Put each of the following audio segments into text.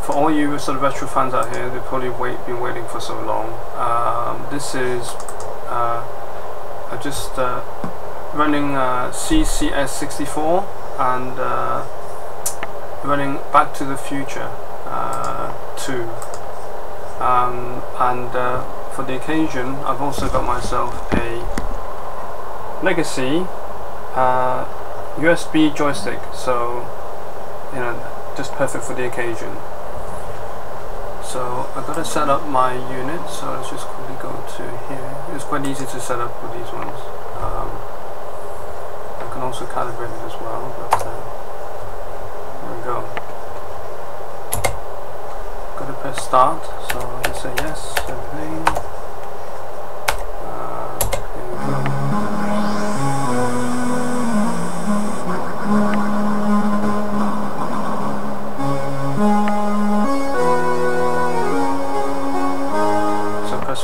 for all you sort of retro fans out here, they've probably been waiting for so long. This is I'm just running CCS64 and running Back to the Future 2. For the occasion, I've also got myself a legacy USB joystick, so you know, just perfect for the occasion. So I've got to set up my unit, so let's just quickly go to here. It's quite easy to set up with these ones. I can also calibrate it as well, but there we go. Got to press start, so I'll just say yes, everything. Here we go.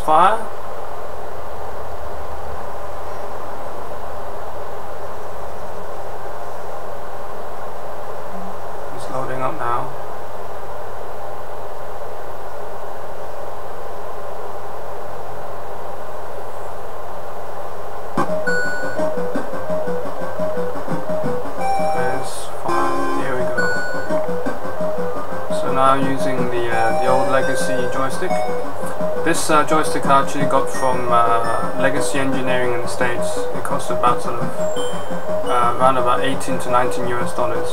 Fire. It's loading up now. There's fire. Here we go. So now using the old legacy joystick. This joystick I actually got from Legacy Engineering in the States. It cost about sort of around about 18 to 19 US dollars,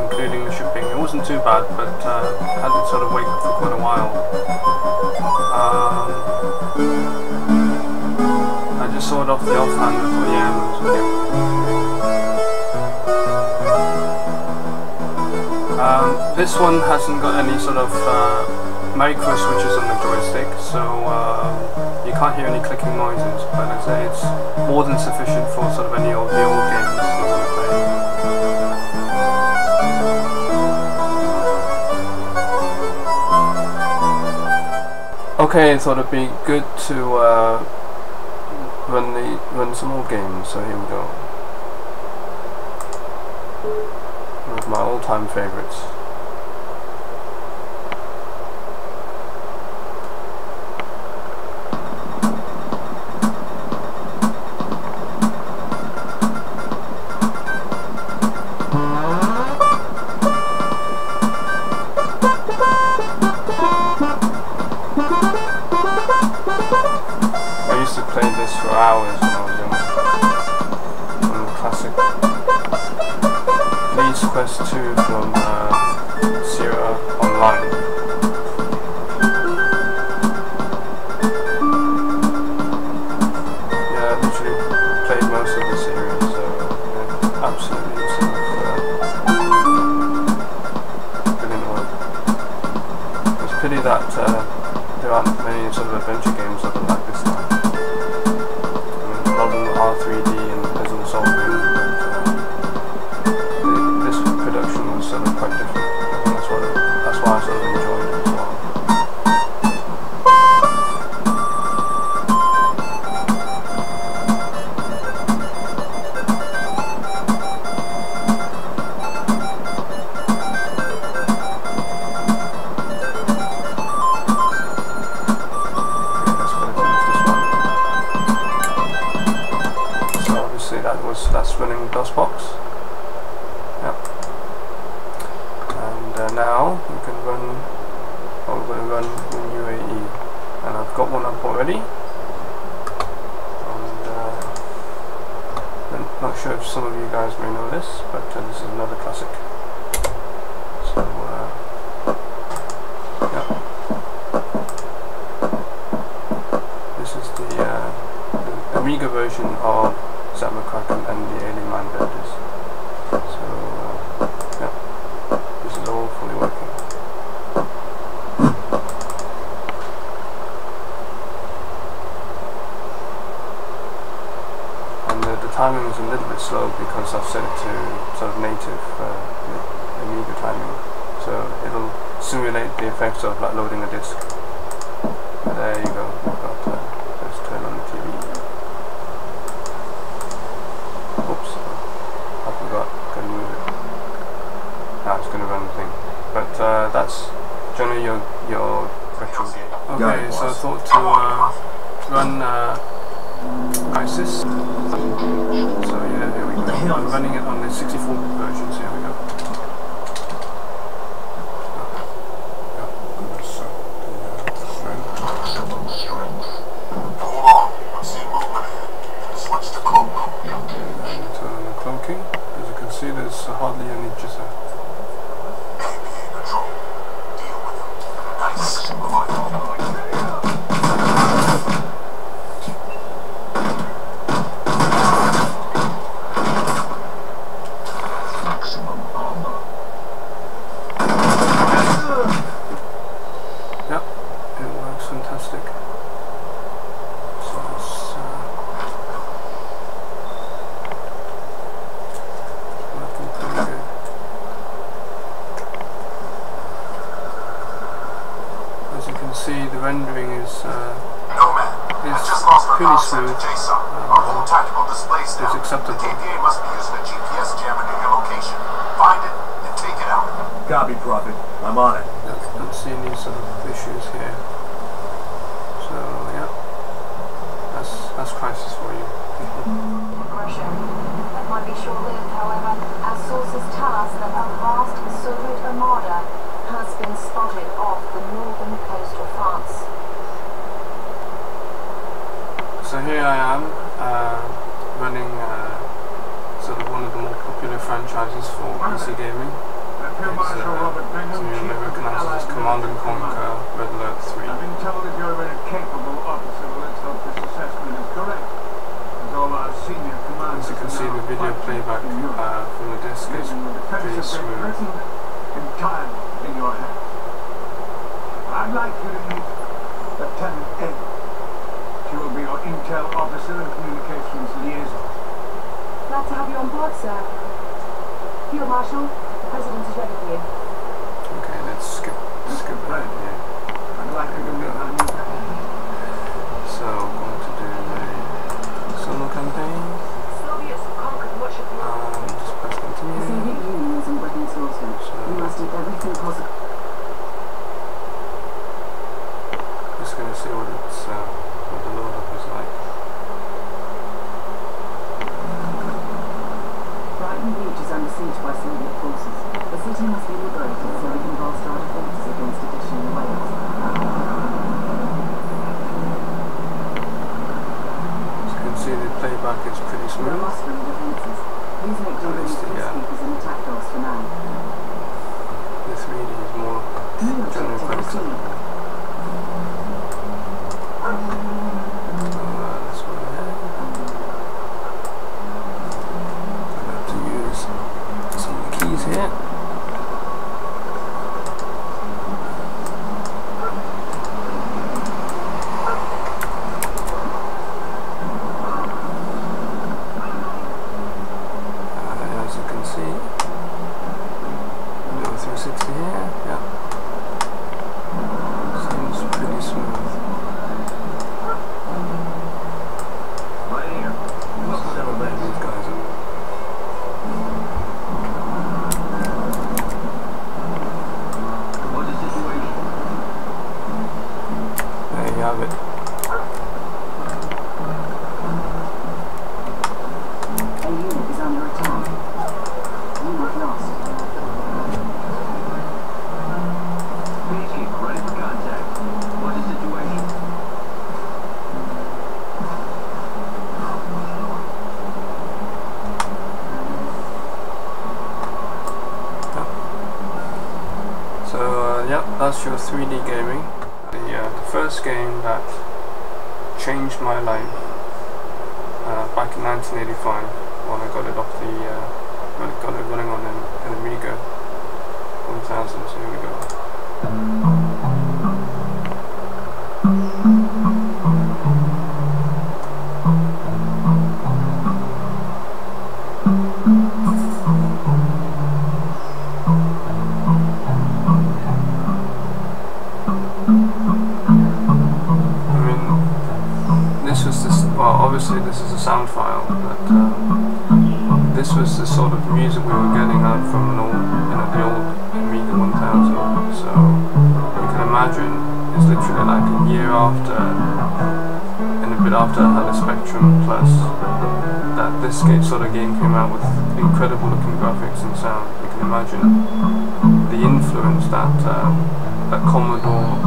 including the shipping. It wasn't too bad, but I had to sort of wait for quite a while. I just saw it off the offhand and thought, yeah, it was okay. This one hasn't got any sort of micro switches on the joystick, so you can't hear any clicking noises, but as I say, it's more than sufficient for sort of any of the old games that I'm going to play. Okay, I thought it'd be good to run some old games, so here we go. One of my all-time favorites. I used to play this for hours when I was young. One of the classic Please Quest 2 from Sierra Online. Yeah, I literally played most of the series, so yeah, absolutely sort of brilliant work. It's a pity that there aren't many sort of adventure games that are like this now. I mean, a lot of them are 3D and puzzle solving, but this production was sort of quite different. I think that's why I sort of enjoyed it as well. That's running DOSBox. Yep. And now we can run. We're going to run UAE, and I've got one up already. And I'm not sure if some of you guys may know this, but this is another classic. So yep. This is the Amiga version of Sam McCracken and the Alien Man builders. So yeah, this is all fully working. And the timing is a little bit slow because I've set it to sort of native Amiga timing, so it'll simulate the effects of like loading a disc. But there you go. Let's turn on the TV. Oops, I forgot, couldn't move it. Now it's going to run the thing. But that's that's generally your virtual game. Okay, so I thought to run ISIS. So yeah, here we go. I'm running it on the 64-bit version, so here we go. There's hardly any jitter. Yep, it works fantastic. So it's see the rendering is pretty smooth. It's acceptable. The KPA must be using a GPS jammer near your location. Find it and take it out. Copy, Prophet. I'm on it. Don't see any sort of issues here. So yeah, that's Crisis for you. Aggression. That might be short-lived, however, as sources tell us that a vast Soviet armada has been spotted off the northern coast of France. So here I am, running sort of one of the more popular franchises for PC gaming. It's, you may recognize it as Command & Conquer Red Alert 3. I've been told that you're a very capable officer. Let's hope this assessment is correct. As all our senior commanders, as you can see, the video playback from the disc is pretty smooth. Entirely in your hands. I'd like you to meet Lieutenant Ed. She will be your intel officer and communications liaison. Glad to have you on board, sir. Field Marshal, the President is ready for you. Okay, let's skip right here. I'd like you to meet our new So, I'm going to do a solo campaign. Soviets have conquered much of Europe. Just press continue. The Soviet Union is in weapons warfare. We must do everything possible. Just going to see what the load up is like. Brighton Beach is under siege by Soviet forces. The city must be liberated so we can bolster our defences against additional waves. As you can see, the playback is pretty We're smooth. mustering defences. Please make do with speakers and attack dogs for now. The 3D is more general quality. Let's go ahead. I have to use some of the keys here. As you can see, do a 360 here. Yeah, seems pretty smooth. Have it. A unit is under attack. Unit lost. Please keep ready for contact. What is the situation? So yeah, that's your 3D gaming. The first game that changed my life back in 1985 when I got it off got it running on an Amiga 1000. So here we go. Obviously this is a sound file, but this was the sort of music we were getting out from an old, the old Amiga 1000. So imagine is literally like a year after, and a bit after I had a Spectrum Plus, that this sort of game came out with incredible looking graphics and sound. You can imagine the influence that that Commodore,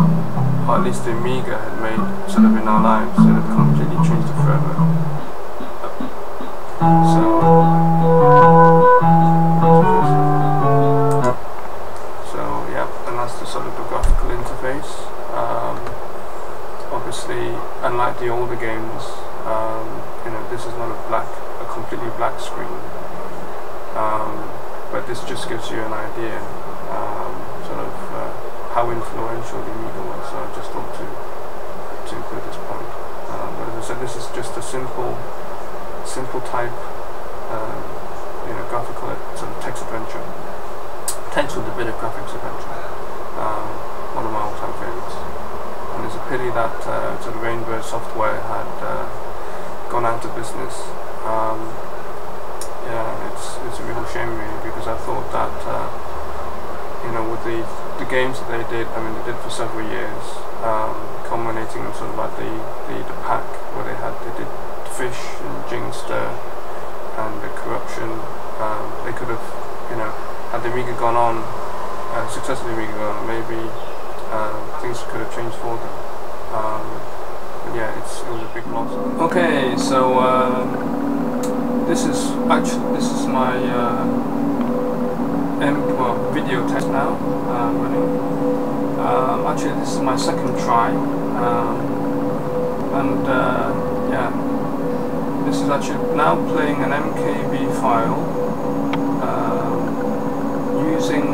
or at least the Amiga, had made sort of in our lives. It had completely changed it forever. So yeah, and that's the sort of the graphical interface. Obviously, unlike the older games, you know, this is not a completely black screen. But this just gives you an idea, sort of how influential the Amiga was. So I just thought to include this point. But as I said, this is just a simple type, you know, graphical sort of text adventure, text with a bit of graphics adventure. One of my all-time favorites. And it's a pity that sort of Rainbow Software had gone out of business. Yeah, it's a real shame really, because I thought that you know, with the games that they did, I mean, they did for several years, culminating in sort of like the pack where they did Fish and Jingster and the Corruption. They could have, you know, had the Amiga gone on, successfully Amiga gone on, maybe things could have changed for them. But yeah, it was a big loss. Okay, so this is my video test now running. Actually, this is my second try, and yeah, this is actually now playing an MKV file using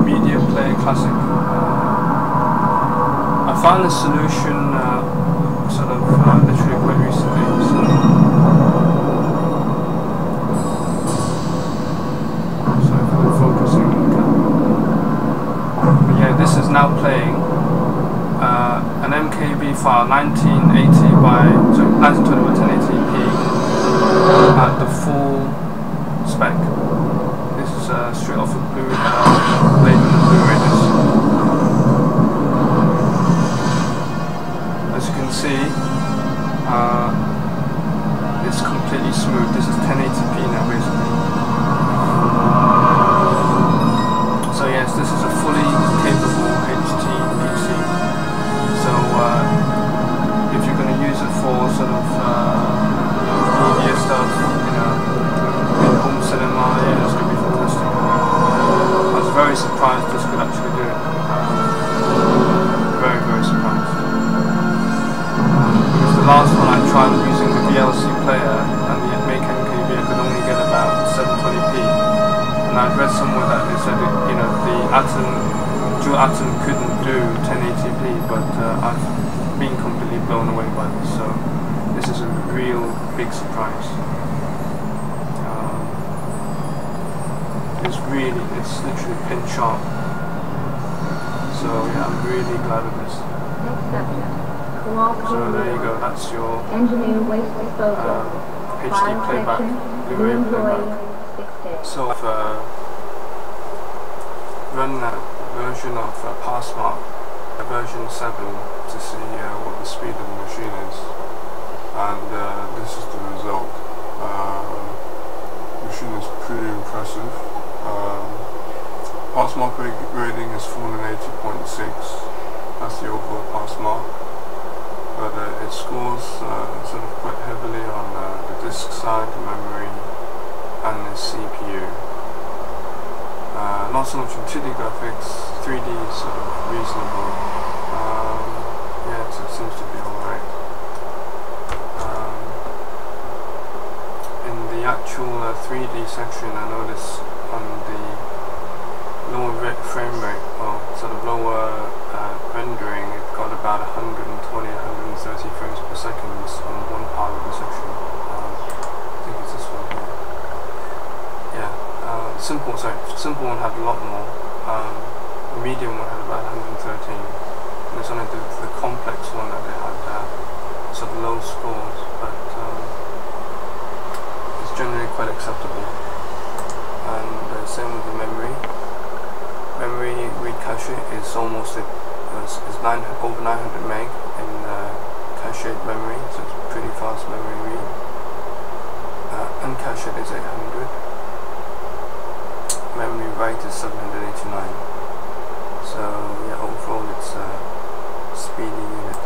Media Player Classic. I found this solution sort of literally quite recently. So if I'm focusing on the camera. But yeah, this is now playing an MKV file, 1920 by 1080p at the full spec. This is straight off of Bluray, Bluray disc. As you can see, it's completely smooth. This is 1080p now basically. So yes, this is a fully capable HT PC. So if you're going to use it for sort of media stuff, you know, in home cinema, yeah, it's going to be fantastic. I was very surprised this could actually do it. Very, very surprised. Because the last one I tried using the VLC player and the Make MKV, I could only get about 720p. And I've read somewhere that they said that, you know, the dual Atom couldn't do 1080p, but I've been completely blown away by this. So this is a real big surprise. It's literally pin sharp. So yeah, I'm really glad of this. So there you go, that's your HD playback, Blu-ray playback. So I've run that version of Passmark, version 7, to see what the speed of the machine is. And this is the result. The machine is pretty impressive. Passmark rating is 480.6. That's the overall Passmark. But it scores sort of quite heavily on the disk side, the memory, and the CPU. Not so much on 2D graphics. 3D is sort of reasonable. Yeah, it seems to be alright. In the actual 3D section, I noticed on the lower frame rate, well, sort of lower rendering, it got about 120, 130 frames per second on one part of the section. I think it's this one here. Yeah, simple one had a lot more. The medium one had about 113. And it's only the complex one that they had sort of low scores, but it's generally quite acceptable. And same with the memory. Memory memory read cache is almost over 900 meg in cached memory, so it's pretty fast memory read. Uncached is 800. Memory write is 789. So yeah, overall it's a speedy unit.